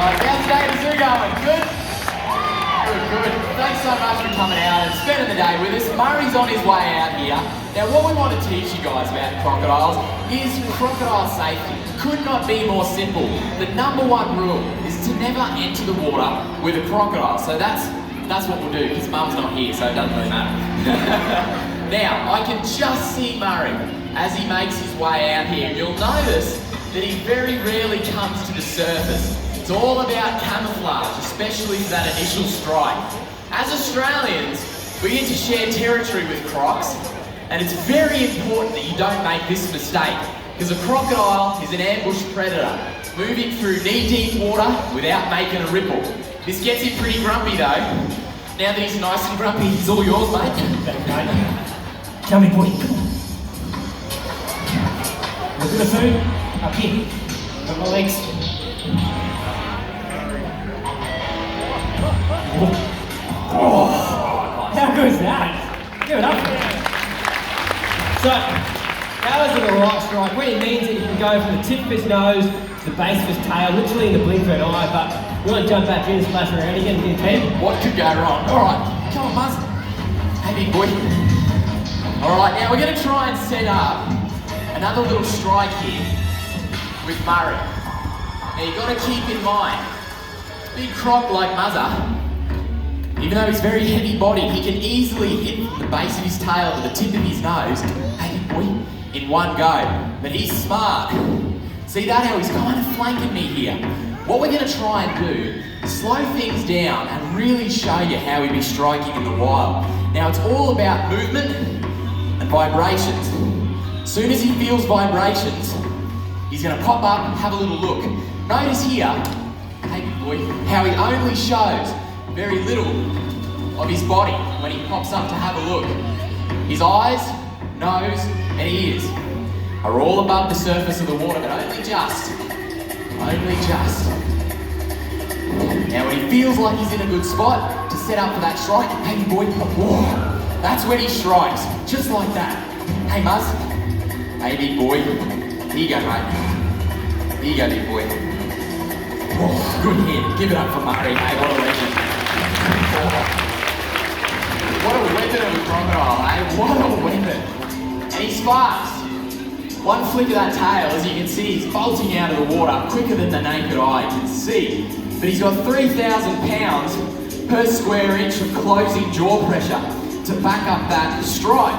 How's the day at the zoo going? Good? Good. Thanks so much for coming out and spending the day with us. Murray's on his way out here. Now what we want to teach you guys about crocodiles is crocodile safety. Could not be more simple. The number one rule is to never enter the water with a crocodile. So that's what we'll do, because Mum's not here, so it doesn't really matter. Now, I can just see Murray as he makes his way out here. You'll notice that he very rarely comes to the surface. It's all about camouflage, especially for that initial strike. As Australians, we get to share territory with crocs, and it's very important that you don't make this mistake, because a crocodile is an ambush predator, moving through knee-deep water without making a ripple. This gets him pretty grumpy though. Now that he's nice and grumpy, he's all yours, mate. Come here, boy. Look at the food. Up here. Got my legs. Oh, how good is that? Give it up. So, that was the right strike. What it means is that you can go from the tip of his nose to the base of his tail, literally in the blink of an eye, but you want to jump back in and splash around again, get in. What could go wrong? Alright, come on, Muzz. Hey, big boy. Alright, now we're going to try and set up another little strike here with Murray. Now you've got to keep in mind, big croc like Muzzer, even though he's very heavy bodied, he can easily hit from the base of his tail to the tip of his nose, hey big boy, in one go. But he's smart. See that, how he's kind of flanking me here? What we're going to try and do is slow things down and really show you how we'd be striking in the wild. Now it's all about movement and vibrations. As soon as he feels vibrations, he's going to pop up and have a little look. Notice here, hey big boy, how he only shows very little of his body when he pops up to have a look. His eyes, nose and ears are all above the surface of the water, but only just. Now when he feels like he's in a good spot to set up for that strike, hey big boy, whoa, that's when he strikes, just like that. Hey Muzz, hey big boy, here you go mate, here you go big boy. Oh, good hit, give it up for Murray, hey, what a legend. What a weapon of a crocodile, eh? What a weapon. And he's fast. One flick of that tail, as you can see, he's bolting out of the water quicker than the naked eye can see. But he's got 3,000 pounds per square inch of closing jaw pressure to back up that strike.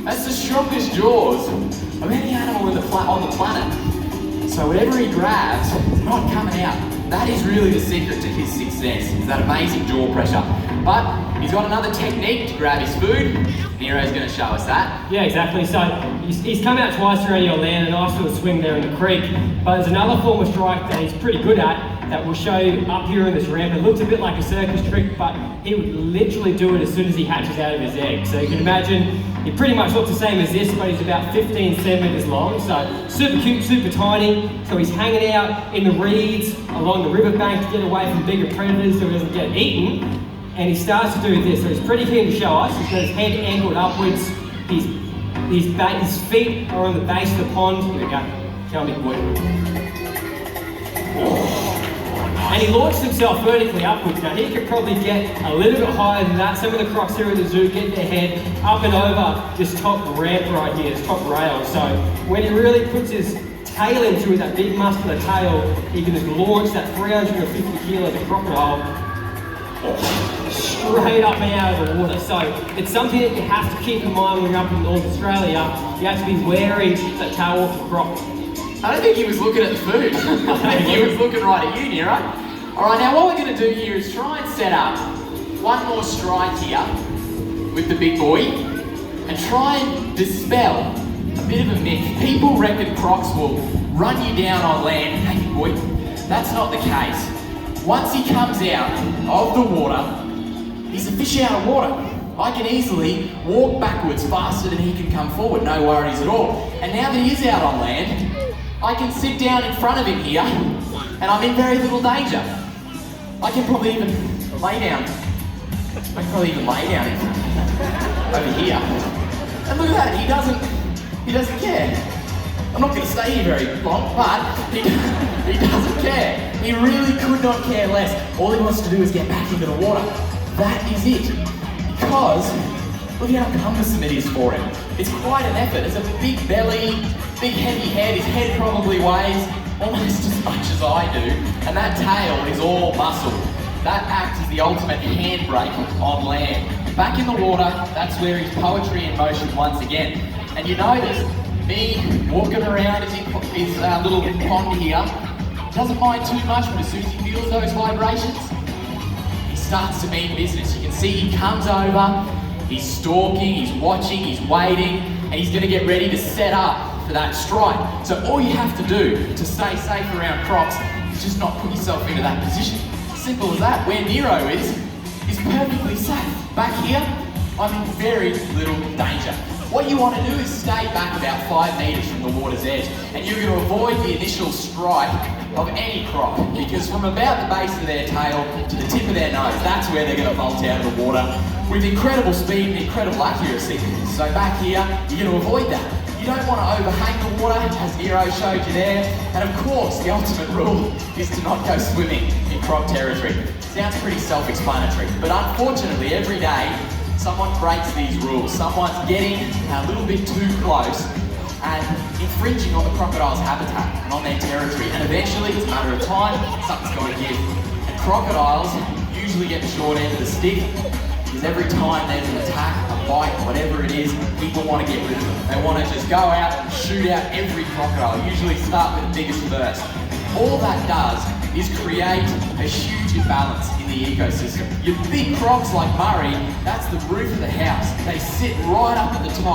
That's the strongest jaws of any animal on the planet. So whatever he grabs, it's not coming out. That is really the secret to his success, is that amazing jaw pressure. But he's got another technique to grab his food. Nero's going to show us that. Yeah, exactly. So he's come out twice around your land, a nice little swing there in the creek. But there's another form of strike that he's pretty good at that we'll show you up here in this ramp. It looks a bit like a circus trick, but he would literally do it as soon as he hatches out of his egg. So you can imagine he pretty much looks the same as this, but he's about 15 centimeters long. So super cute, super tiny. So he's hanging out in the reeds along the riverbank to get away from bigger predators so he doesn't get eaten. And he starts to do this, so he's pretty keen to show us. He's got his head angled upwards, his feet are on the base of the pond. Here we go, show me, boy. And he launched himself vertically upwards. Now he could probably get a little bit higher than that. Some of the crocs here at the zoo get their head up and over this top ramp right here, this top rail. So when he really puts his tail into it, that big muscular tail, he can just launch that 350 kilos of crocodile straight up and out of the water. So it's something that you have to keep in mind when you're up in North Australia. You have to be wary of that tail walking croc. I don't think he was looking at the food. I think he was looking right at you, Nero. Alright, now what we're going to do here is try and set up one more strike here with the big boy and try and dispel a bit of a myth. People reckon crocs will run you down on land. Hey big boy, that's not the case. Once he comes out of the water, he's a fish out of water. I can easily walk backwards faster than he can come forward, no worries at all. And now that he is out on land, I can sit down in front of him here, and I'm in very little danger. I can probably even lay down. Over here. And look at that, he doesn't care. I'm not going to stay here very long, but he doesn't care. He really could not care less. All he wants to do is get back into the water. That is it. Because look at how cumbersome it is for him. It's quite an effort. It's a big belly, big heavy head. His head probably weighs almost as much as I do. And that tail is all muscle. That acts as the ultimate handbrake on land. Back in the water, that's where his poetry in motion once again. And you notice me walking around his little pond here, doesn't mind too much, but as soon as he feels those vibrations, he starts to mean business. You can see he comes over, he's stalking, he's watching, he's waiting, and he's going to get ready to set up for that strike. So all you have to do to stay safe around crocs is just not put yourself into that position. Simple as that. Where Nero is perfectly safe. Back here, I'm in very little danger. What you want to do is stay back about 5 meters from the water's edge, and you're going to avoid the initial strike of any croc, because from about the base of their tail to the tip of their nose, that's where they're going to bolt out of the water with incredible speed and incredible accuracy. So back here, you're going to avoid that. You don't want to overhang the water, as Nero showed you there. And of course, the ultimate rule is to not go swimming in croc territory. Sounds pretty self-explanatory, but unfortunately, every day, someone breaks these rules. Someone's getting a little bit too close and infringing on the crocodile's habitat and on their territory. And eventually, it's a matter of time, something's got to give. And crocodiles usually get the short end of the stick, because every time there's an attack, a bite, whatever it is, people want to get rid of them. They want to just go out and shoot out every crocodile, usually start with the biggest first. All that does is create a huge imbalance in the ecosystem. Your big crocs like Murray, that's the roof of the house. They sit right up at the top.